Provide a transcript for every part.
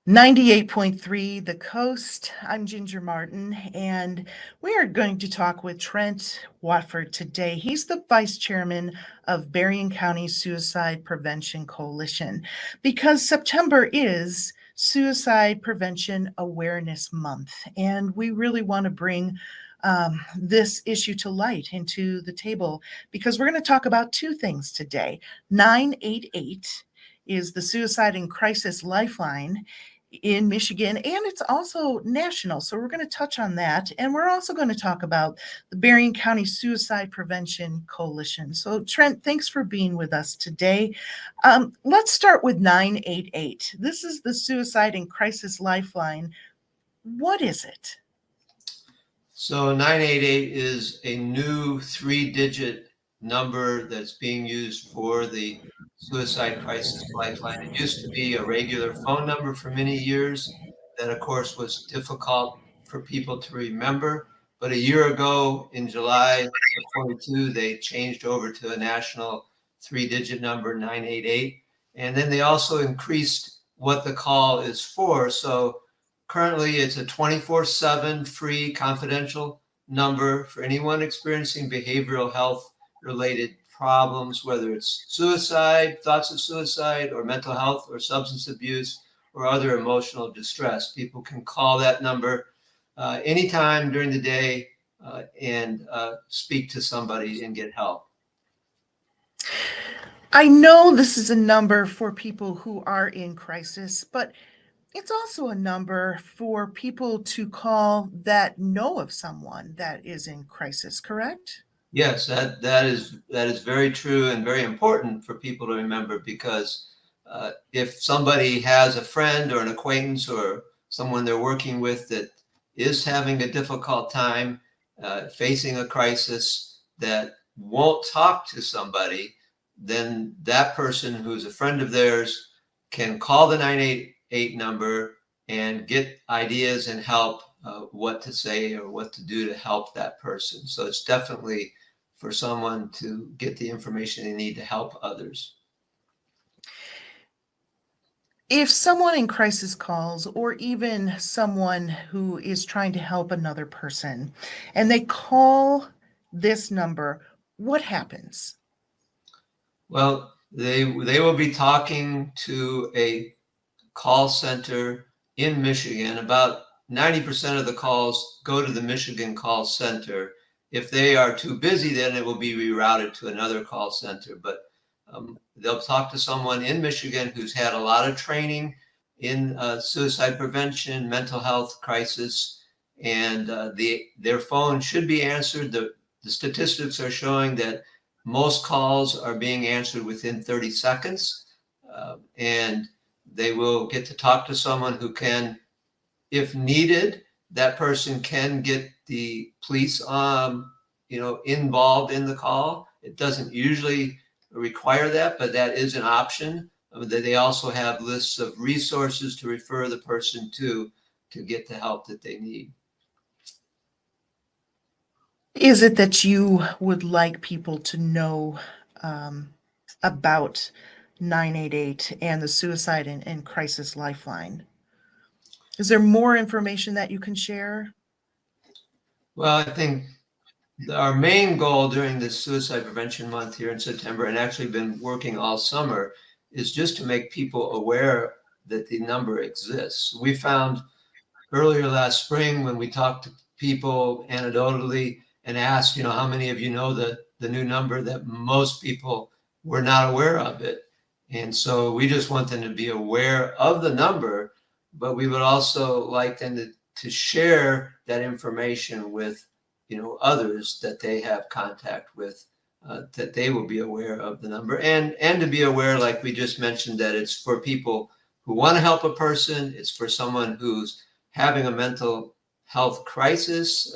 98.3 The Coast. I'm Ginger Martin, and we are going to talk with Trent Watford today. He's the vice chairman of Berrien County Suicide Prevention Coalition because September is Suicide Prevention Awareness Month, and we really want to bring this issue to light into the table because we're going to talk about two things today. 988 is the Suicide and Crisis Lifeline in Michigan, and it's also national. So we're going to touch on that. And we're also going to talk about the Berrien County Suicide Prevention Coalition. So, Trent, thanks for being with us today. Let's start with 988. This is the Suicide and Crisis Lifeline. What is it? So 988 is a new 3-digit number that's being used for the suicide crisis lifeline. It used to be a regular phone number for many years that, of course, was difficult for people to remember. But a year ago, in July of 22, they changed over to a national 3-digit number, 988. And then they also increased what the call is for. So currently, it's a 24/7 free confidential number for anyone experiencing behavioral health related problems, whether it's suicide, thoughts of suicide, or mental health or substance abuse or other emotional distress. People can call that number anytime during the day and speak to somebody and get help. I know this is a number for people who are in crisis, but it's also a number for people to call that know of someone that is in crisis, correct? Yes, that is very true and very important for people to remember, because if somebody has a friend or an acquaintance or someone they're working with that is having a difficult time facing a crisis that won't talk to somebody, then that person who's a friend of theirs can call the 988 number and get ideas and help what to say or what to do to help that person. So it's definitely for someone to get the information they need to help others. If someone in crisis calls, or even someone who is trying to help another person, and they call this number, what happens? Well, they will be talking to a call center in Michigan. About 90% of the calls go to the Michigan call center. If they are too busy, then it will be rerouted to another call center. But they'll talk to someone in Michigan who's had a lot of training in suicide prevention, mental health crisis, and their phone should be answered. The statistics are showing that most calls are being answered within 30 seconds, and they will get to talk to someone who can, if needed, that person can get the police involved in the call. It doesn't usually require that, but that is an option. They also have lists of resources to refer the person to get the help that they need. Is it that you would like people to know about 988 and the Suicide and Crisis Lifeline? Is there more information that you can share? Well, I think our main goal during this Suicide Prevention Month here in September, and actually been working all summer, is just to make people aware that the number exists. We found earlier last spring, when we talked to people anecdotally and asked, how many of you know the new number, that most people were not aware of it. And so we just want them to be aware of the number, but we would also like them to share that information with others that they have contact with, that they will be aware of the number, and to be aware, like we just mentioned, that it's for people who want to help a person. It's for someone who's having a mental health crisis.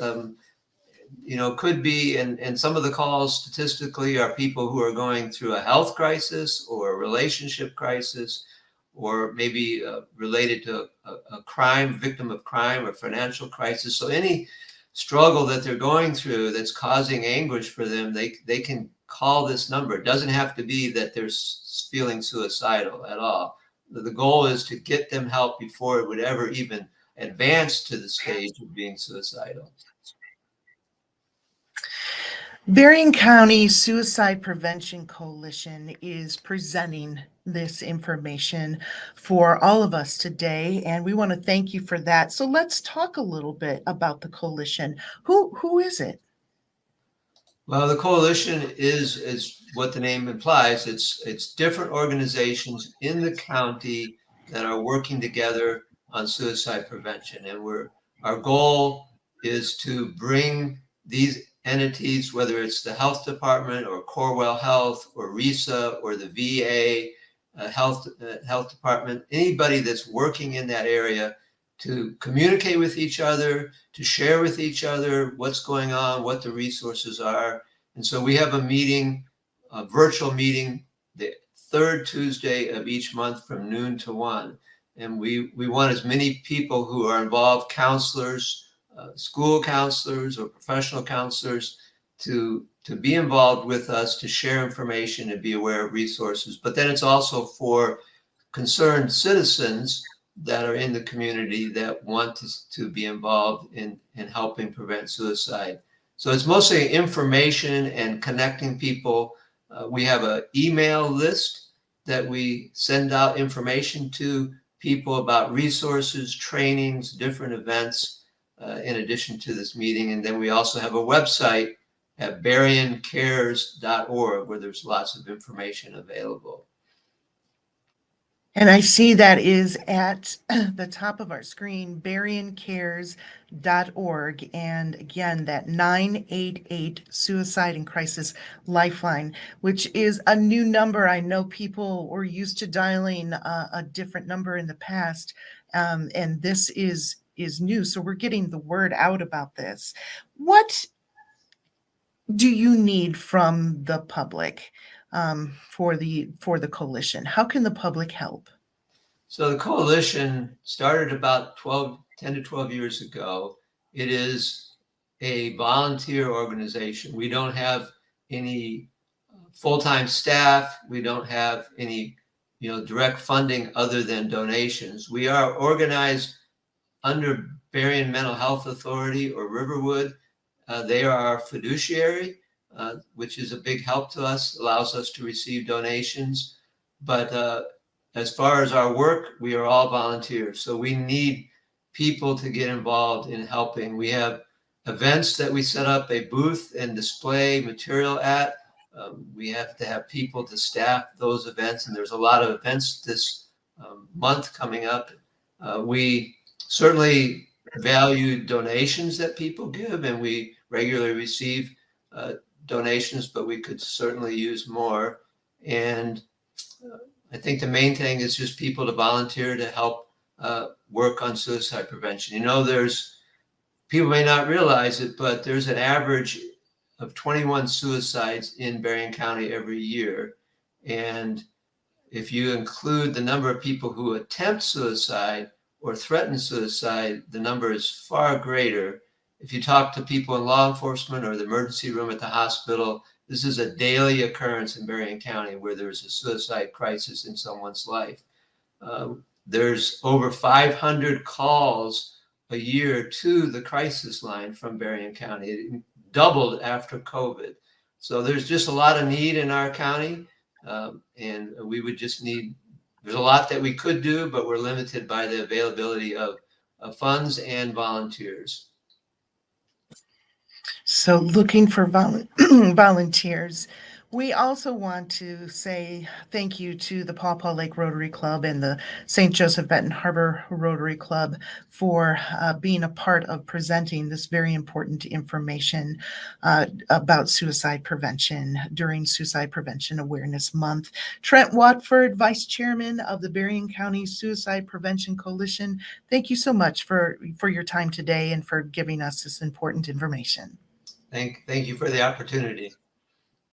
Could be, and some of the calls statistically are people who are going through a health crisis or a relationship crisis, or maybe related to a crime, victim of crime, or financial crisis. So any struggle that they're going through that's causing anguish for them, they can call this number. It doesn't have to be that they're feeling suicidal at all. the goal is to get them help before it would ever even advance to the stage of being suicidal. Berrien County Suicide Prevention Coalition is presenting this information for all of us today, and we want to thank you for that. So let's talk a little bit about the coalition. Who is it? Well, the coalition is what the name implies. It's different organizations in the county that are working together on suicide prevention, and our goal is to bring these entities, whether it's the health department or Corewell Health or RISA or the VA health department, anybody that's working in that area, to communicate with each other, to share with each other what's going on, what the resources are. And so we have a meeting, a virtual meeting, the third Tuesday of each month from noon to 1. And we want as many people who are involved, counselors, school counselors or professional counselors, to be involved with us, to share information and be aware of resources. But then it's also for concerned citizens that are in the community that want to be involved in helping prevent suicide. So it's mostly information and connecting people. We have an email list that we send out information to people about resources, trainings, different events, in addition to this meeting. And then we also have a website at berriencares.org where there's lots of information available. And I see that is at the top of our screen, berriencare.org. And again, that 988 Suicide and Crisis Lifeline, which is a new number. I know people were used to dialing a different number in the past, and this is new. So we're getting the word out about this. What do you need from the public for the coalition? How can the public help? So the coalition started about 10 to 12 years ago. It is a volunteer organization. We don't have any full-time staff. We don't have any direct funding other than donations. We are organized under Berrien Mental Health Authority or Riverwood. They are our fiduciary, which is a big help to us, allows us to receive donations. But as far as our work, we are all volunteers. So we need people to get involved in helping. We have events that we set up a booth and display material at. We have to have people to staff those events, and there's a lot of events this month coming up. We certainly value donations that people give, and we regularly receive donations, but we could certainly use more. And I think the main thing is just people to volunteer to help work on suicide prevention. People may not realize it, but there's an average of 21 suicides in Berrien County every year. And if you include the number of people who attempt suicide or threaten suicide, the number is far greater. If you talk to people in law enforcement or the emergency room at the hospital, this is a daily occurrence in Berrien County where there's a suicide crisis in someone's life. There's over 500 calls a year to the crisis line from Berrien County. It doubled after COVID. So there's just a lot of need in our county. And we would just there's a lot that we could do, but we're limited by the availability of funds and volunteers. So looking for volunteers. We also want to say thank you to the Paw Paw Lake Rotary Club and the St. Joseph Benton Harbor Rotary Club for being a part of presenting this very important information about suicide prevention during Suicide Prevention Awareness Month. Trent Watford, Vice Chairman of the Berrien County Suicide Prevention Coalition, thank you so much for your time today and for giving us this important information. Thank you for the opportunity.